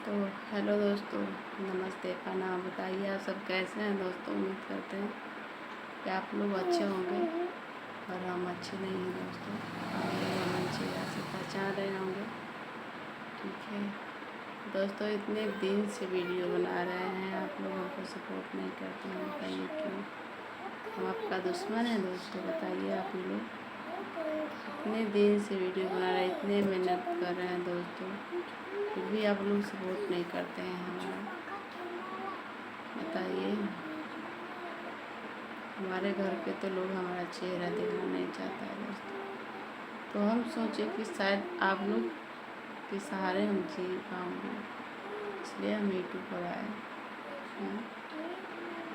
तो हेलो दोस्तों, नमस्ते, प्रणाम। बताइए आप सब कैसे हैं दोस्तों। उम्मीद करते हैं कि आप लोग अच्छे होंगे और हम अच्छे नहीं हैं दोस्तों। हम अच्छे से पहचान रहे होंगे। ठीक है दोस्तों, इतने दिन से वीडियो बना रहे हैं, आप लोग हमको सपोर्ट नहीं करते हैं। बताइए क्यों? हम आपका दुश्मन है दोस्तों? बताइए आप लोग। इतने दिन से वीडियो बना रहे हैं, इतने मेहनत कर रहे हैं दोस्तों, फिर भी आप लोग सपोर्ट नहीं करते हैं हमारा। बताइए। हमारे घर पे तो लोग हमारा चेहरा देखना नहीं चाहता है दोस्तों। तो हम सोचे कि शायद आप लोग के सहारे हम जी पाएंगे, इसलिए हम यूट्यूब पर आए हैं।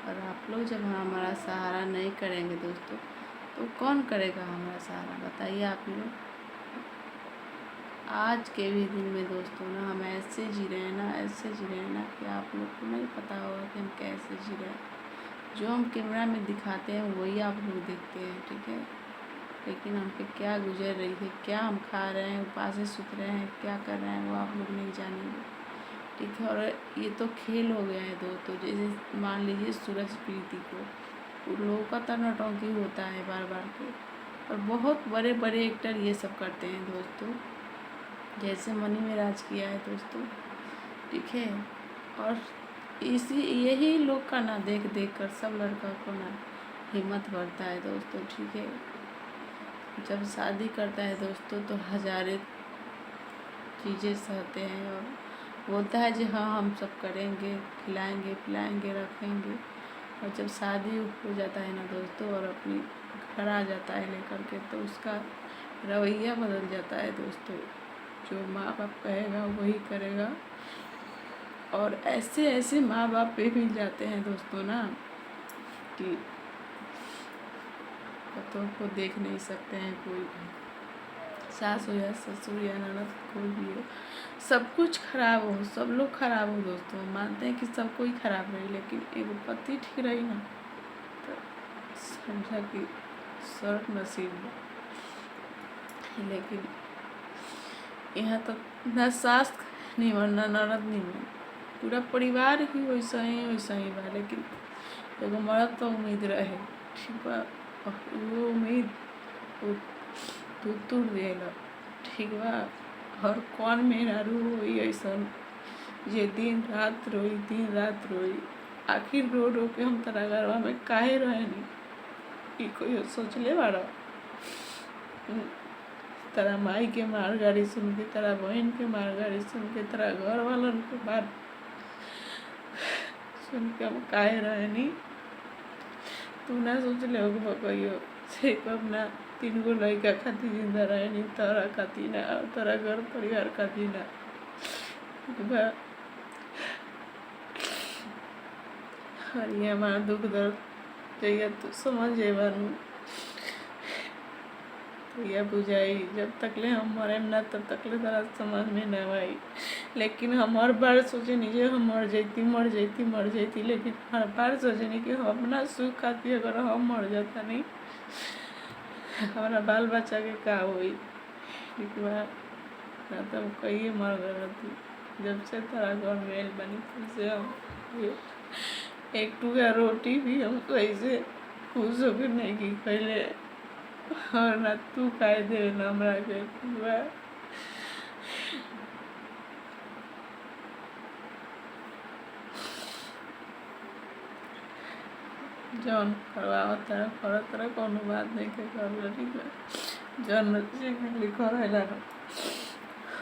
और आप लोग जब हमारा सहारा नहीं करेंगे दोस्तों, तो कौन करेगा हमारा सहारा? बताइए आप लोग। आज के भी दिन में दोस्तों ना, हम ऐसे जी रहे हैं ना, ऐसे जी रहे हैं ना कि आप लोग को नहीं पता होगा कि हम कैसे जी रहे हैं। जो हम कैमरा में दिखाते हैं वही आप लोग देखते हैं, ठीक है। लेकिन हम पे क्या गुजर रही है, क्या हम खा रहे हैं, उपास से सुत रहे हैं, क्या कर रहे हैं, वो आप लोग नहीं जानेंगे, ठीक है। और ये तो खेल हो गया है दोस्तों। जैसे मान लीजिए सूरज प्रीति को, उन लोगों का तो नौटंकी होता है बार बार के, और बहुत बड़े बड़े एक्टर ये सब करते हैं दोस्तों, जैसे मनी मेराज किया है दोस्तों, ठीक है। और इसी यही लोग का ना देख देख कर सब लड़का को ना हिम्मत बढ़ता है दोस्तों, ठीक है। जब शादी करता है दोस्तों तो हजारे चीज़ें सहते हैं और बोलता है जी हाँ हम सब करेंगे, खिलाएंगे पिलाएंगे रखेंगे। और जब शादी हो जाता है ना दोस्तों और अपनी घर आ जाता है लेकर के, तो उसका रवैया बदल जाता है दोस्तों। जो माँ बाप कहेगा वही करेगा। और ऐसे ऐसे माँ बाप पे मिल जाते हैं दोस्तों ना कि बच्चों को देख नहीं सकते हैं। कोई सास हो या ससुर या ननद, कोई भी हो, सब कुछ खराब हो, सब लोग खराब हो दोस्तों। मानते हैं कि सब कोई खराब रही, लेकिन एगो पति ठीक रही ना तो समझा कि स्वर्ग नसीब है। लेकिन यहाँ तो ना सास निमन ना ननद निमन, पूरा परिवार ही वैसा ही बा। लेकिन एगो मर्द तो उम्मीद रहे, ठीक बा, वो उम्मीद तू टूट देला, ठीक बा। और कौन मेहरारू होई ऐसन जे दिन रात रोई। आखिर रो रो के हम तरा घरवा में काहे रहनी, ई कोई सोचले बाड़ा? तेरा माई के मार गाड़ी सुन के, तेरा बहन के मार गाड़ी सुन के, तेरा घर वालन के बात सुन के हम काहे रहनी? तू ना सोच ले होगा कहियो से अपना 3 गो लड़का खातिर जिंदा रहनी, तोरा खातिर ना, तोरा घर परिवार खातिर ना। और ये हमारा दुख दर्द जैया तू समझ जेबानू तो यह बुझाई। जब तक ले हम मरे ना तब तक ले तरा समझ में न आई। लेकिन हम हर बार सोचे नहीं जे हम मर जैती। लेकिन हर बार सोचे नहीं कि हम अपना सुख खातिर अगर हम मर जाता नहीं, हमारा बाल बच्चा के का हुई, ठीक बा ना। तो हम कहिए मर गई। जब से तारा घर में बनी तब से हम एक टुकड़ा रोटी भी हम कैसे खुश होकर नहीं की पहले, और ना तू खाए दे ना हमरा के, ठीक बा। जौन करवाओ तरह करो तरह कोनो बात नहीं के कर, ठीक है। जौन नसीब में लिखल रहेला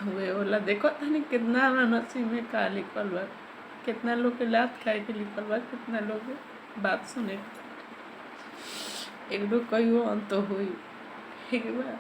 वे होला। देखो तनी कितना नसीब में का लिखल बा, कितना लोग के लात खाए के लिखल बा, कितना लोग के बात सुने। एक दो कहियो अंत हुई, ठीक बा।